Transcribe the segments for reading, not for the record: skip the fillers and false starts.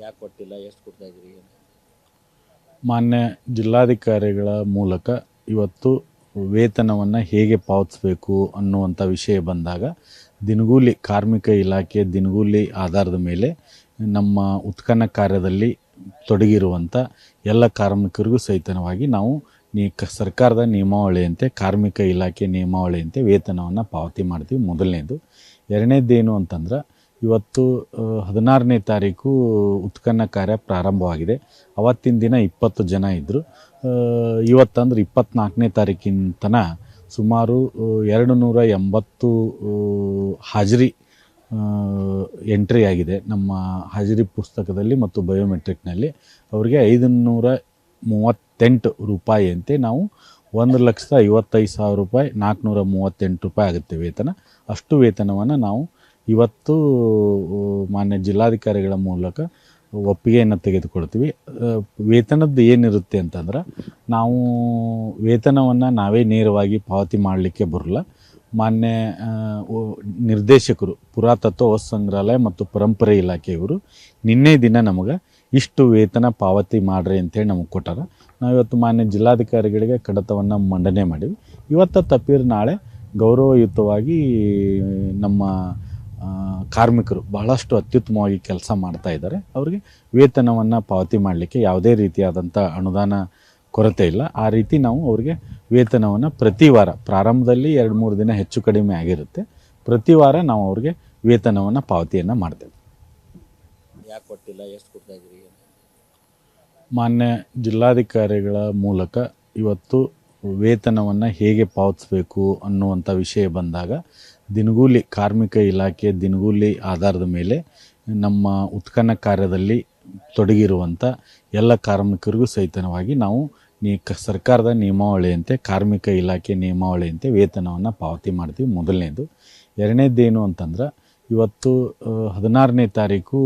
ಯಾಕೆ ಕೊಟ್ಟಿಲ್ಲ, ಎಷ್ಟು ಕೊಡ್ತಾ ಇದ್ರಿ? ಮಾನ್ಯ ಜಿಲ್ಲಾಧಿಕಾರಿಗಳ ಮೂಲಕ ಇವತ್ತು ವೇತನವನ್ನು ಹೇಗೆ ಪಾವತಿಸಬೇಕು ಅನ್ನುವಂಥ ವಿಷಯ ಬಂದಾಗ ದಿನಗೂಲಿ ಕಾರ್ಮಿಕ ಇಲಾಖೆ ದಿನಗೂಲಿ ಆಧಾರದ ಮೇಲೆ ನಮ್ಮ ಉತ್ಖನನ ಕಾರ್ಯದಲ್ಲಿ ತೊಡಗಿರುವಂಥ ಎಲ್ಲ ಕಾರ್ಮಿಕರಿಗೂ ಸಹಿತವಾಗಿ ನಾವು ಸರ್ಕಾರದ ನಿಯಮಾವಳಿಯಂತೆ ಕಾರ್ಮಿಕ ಇಲಾಖೆ ನಿಯಮಾವಳಿಯಂತೆ ವೇತನವನ್ನು ಪಾವತಿ ಮಾಡ್ತೀವಿ. ಮೊದಲನೇದು. ಎರಡನೇದೇನು ಅಂತಂದ್ರೆ ಇವತ್ತು 16ನೇ ತಾರೀಕು ಉತ್ಖನನ ಕಾರ್ಯ ಪ್ರಾರಂಭವಾಗಿದೆ. ಅವತ್ತಿನ ದಿನ 20 ಜನ ಇದ್ದರು. ಇವತ್ತಂದ್ರೆ 24ನೇ ತಾರೀಕಿನ ಸುಮಾರು 280 ಹಾಜರಿ ಎಂಟ್ರಿ ಆಗಿದೆ ನಮ್ಮ ಹಾಜರಿ ಪುಸ್ತಕದಲ್ಲಿ ಮತ್ತು ಬಯೋಮೆಟ್ರಿಕ್ನಲ್ಲಿ. ಅವರಿಗೆ 538 ರೂಪಾಯಿಯಂತೆ ನಾವು 1,55,000 ರೂಪಾಯಿ 438 ರೂಪಾಯಿ ಆಗುತ್ತೆ ವೇತನ. ಅಷ್ಟು ವೇತನವನ್ನು ನಾವು ಇವತ್ತು ಮಾನ್ಯ ಜಿಲ್ಲಾಧಿಕಾರಿಗಳ ಮೂಲಕ ಒಪ್ಪಿಗೆಯನ್ನು ತೆಗೆದುಕೊಳ್ತೀವಿ. ವೇತನದ್ದು ಏನಿರುತ್ತೆ ಅಂತಂದ್ರೆ ನಾವು ವೇತನವನ್ನು ನಾವೇ ನೇರವಾಗಿ ಪಾವತಿ ಮಾಡಲಿಕ್ಕೆ ಬರಲ್ಲ. ಮಾನ್ಯ ನಿರ್ದೇಶಕರು ಪುರಾತತ್ವ ವಸ್ತು ಸಂಗ್ರಹಾಲಯ ಮತ್ತು ಪರಂಪರೆ ಇಲಾಖೆಯವರು ನಿನ್ನೆ ದಿನ ನಮಗೆ ಇಷ್ಟು ವೇತನ ಪಾವತಿ ಮಾಡ್ರಿ ಅಂತೇಳಿ ನಮಗೆ ಕೊಟ್ಟಾರ. ನಾವಿವತ್ತು ಮಾನ್ಯ ಜಿಲ್ಲಾಧಿಕಾರಿಗಳಿಗೆ ಕಡತವನ್ನು ಮಂಡನೆ ಮಾಡೀವಿ. ಇವತ್ತು ತಪ್ಪಿದ್ರೆ ನಾಳೆ ಗೌರವಯುತವಾಗಿ ನಮ್ಮ ಕಾರ್ಮಿಕರು ಬಹಳಷ್ಟು ಅತ್ಯುತ್ತಮವಾಗಿ ಕೆಲಸ ಮಾಡ್ತಾ ಇದ್ದಾರೆ. ಅವರಿಗೆ ವೇತನವನ್ನು ಪಾವತಿ ಮಾಡಲಿಕ್ಕೆ ಯಾವುದೇ ರೀತಿಯಾದಂಥ ಅನುದಾನ ಕೊರತೆ ಇಲ್ಲ. ಆ ರೀತಿ ನಾವು ಅವರಿಗೆ ವೇತನವನ್ನು ಪ್ರತಿ ವಾರ ಪ್ರಾರಂಭದಲ್ಲಿ 2-3 ದಿನ ಹೆಚ್ಚು ಕಡಿಮೆ ಆಗಿರುತ್ತೆ. ಪ್ರತಿ ವಾರ ನಾವು ಅವ್ರಿಗೆ ವೇತನವನ್ನು ಪಾವತಿಯನ್ನು ಮಾಡ್ತೇವೆ. ಯಾಕೆ ಕೊಟ್ಟಿಲ್ಲ, ಎಷ್ಟು ಕೊಡ್ತಾ ಇದ್ರಿ? ಮಾನ್ಯ ಜಿಲ್ಲಾಧಿಕಾರಿಗಳ ಮೂಲಕ ಇವತ್ತು ವೇತನವನ್ನು ಹೇಗೆ ಪಾವತಿಸಬೇಕು ಅನ್ನುವಂಥ ವಿಷಯ ಬಂದಾಗ ದಿನಗೂಲಿ ಕಾರ್ಮಿಕ ಇಲಾಖೆ ದಿನಗೂಲಿ ಆಧಾರದ ಮೇಲೆ ನಮ್ಮ ಉತ್ಖನನ ಕಾರ್ಯದಲ್ಲಿ ತೊಡಗಿರುವಂಥ ಎಲ್ಲ ಕಾರ್ಮಿಕರಿಗೂ ಸಹಿತವಾಗಿ ನಾವು ಸರ್ಕಾರದ ನಿಯಮಾವಳಿಯಂತೆ ಕಾರ್ಮಿಕ ಇಲಾಖೆ ನಿಯಮಾವಳಿಯಂತೆ ವೇತನವನ್ನು ಪಾವತಿ ಮಾಡ್ತೀವಿ. ಮೊದಲನೇದು. ಎರಡನೇದೇನು ಅಂತಂದ್ರೆ ಇವತ್ತು 16ನೇ ತಾರೀಕು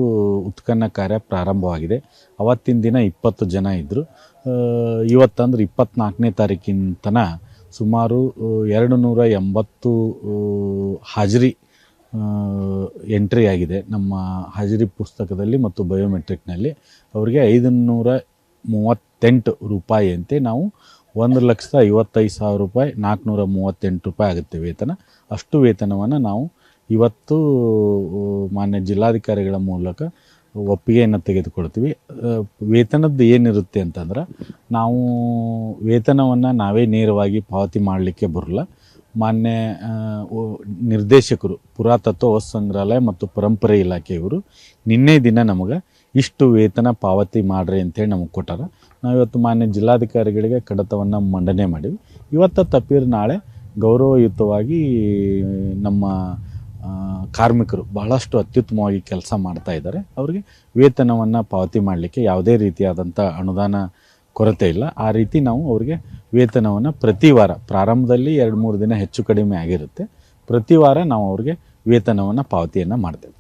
ಉತ್ಖನನ ಕಾರ್ಯ ಪ್ರಾರಂಭವಾಗಿದೆ. ಅವತ್ತಿನ ದಿನ 20 ಜನ ಇದ್ದರು. ಇವತ್ತಂದ್ರೆ 24ನೇ ತಾರೀಕಿನ ಸುಮಾರು 280 ಹಾಜರಿ ಎಂಟ್ರಿ ಆಗಿದೆ ನಮ್ಮ ಹಾಜರಿ ಪುಸ್ತಕದಲ್ಲಿ ಮತ್ತು ಬಯೋಮೆಟ್ರಿಕ್ನಲ್ಲಿ. ಅವರಿಗೆ 538 ರೂಪಾಯಿಯಂತೆ ನಾವು 1,55,000 ರೂಪಾಯಿ 438 ರೂಪಾಯಿ ಆಗುತ್ತೆ ವೇತನ. ಅಷ್ಟು ವೇತನವನ್ನು ನಾವು ಇವತ್ತು ಮಾನ್ಯ ಜಿಲ್ಲಾಧಿಕಾರಿಗಳ ಮೂಲಕ ಒಪ್ಪಿಗೆಯನ್ನು ತೆಗೆದುಕೊಳ್ತೀವಿ. ವೇತನದ್ದು ಏನಿರುತ್ತೆ ಅಂತಂದ್ರೆ ನಾವು ವೇತನವನ್ನು ನಾವೇ ನೇರವಾಗಿ ಪಾವತಿ ಮಾಡಲಿಕ್ಕೆ ಬರಲ್ಲ. ಮಾನ್ಯ ನಿರ್ದೇಶಕರು ಪುರಾತತ್ವ ವಸ್ತು ಸಂಗ್ರಹಾಲಯ ಮತ್ತು ಪರಂಪರೆ ಇಲಾಖೆಯವರು ನಿನ್ನೆ ದಿನ ನಮಗೆ ಇಷ್ಟು ವೇತನ ಪಾವತಿ ಮಾಡ್ರಿ ಅಂತೇಳಿ ನಮಗೆ ಕೊಟ್ಟಾರ. ನಾವಿವತ್ತು ಮಾನ್ಯ ಜಿಲ್ಲಾಧಿಕಾರಿಗಳಿಗೆ ಕಡತವನ್ನು ಮಂಡನೆ ಮಾಡೀವಿ. ಇವತ್ತು ತಪ್ಪಿದ್ರೆ ನಾಳೆ ಗೌರವಯುತವಾಗಿ ನಮ್ಮ ಕಾರ್ಮಿಕರು ಬಹಳಷ್ಟು ಅತ್ಯುತ್ತಮವಾಗಿ ಕೆಲಸ ಮಾಡ್ತಾ ಇದ್ದಾರೆ. ಅವರಿಗೆ ವೇತನವನ್ನು ಪಾವತಿ ಮಾಡಲಿಕ್ಕೆ ಯಾವುದೇ ರೀತಿಯಾದಂಥ ಅನುದಾನ ಕೊರತೆ ಇಲ್ಲ. ಆ ರೀತಿ ನಾವು ಅವರಿಗೆ ವೇತನವನ್ನು ಪ್ರತಿ ವಾರ ಪ್ರಾರಂಭದಲ್ಲಿ 2-3 ದಿನ ಹೆಚ್ಚು ಕಡಿಮೆ ಆಗಿರುತ್ತೆ. ಪ್ರತಿ ವಾರ ನಾವು ಅವ್ರಿಗೆ ವೇತನವನ್ನು ಪಾವತಿಯನ್ನು ಮಾಡ್ತೇವೆ.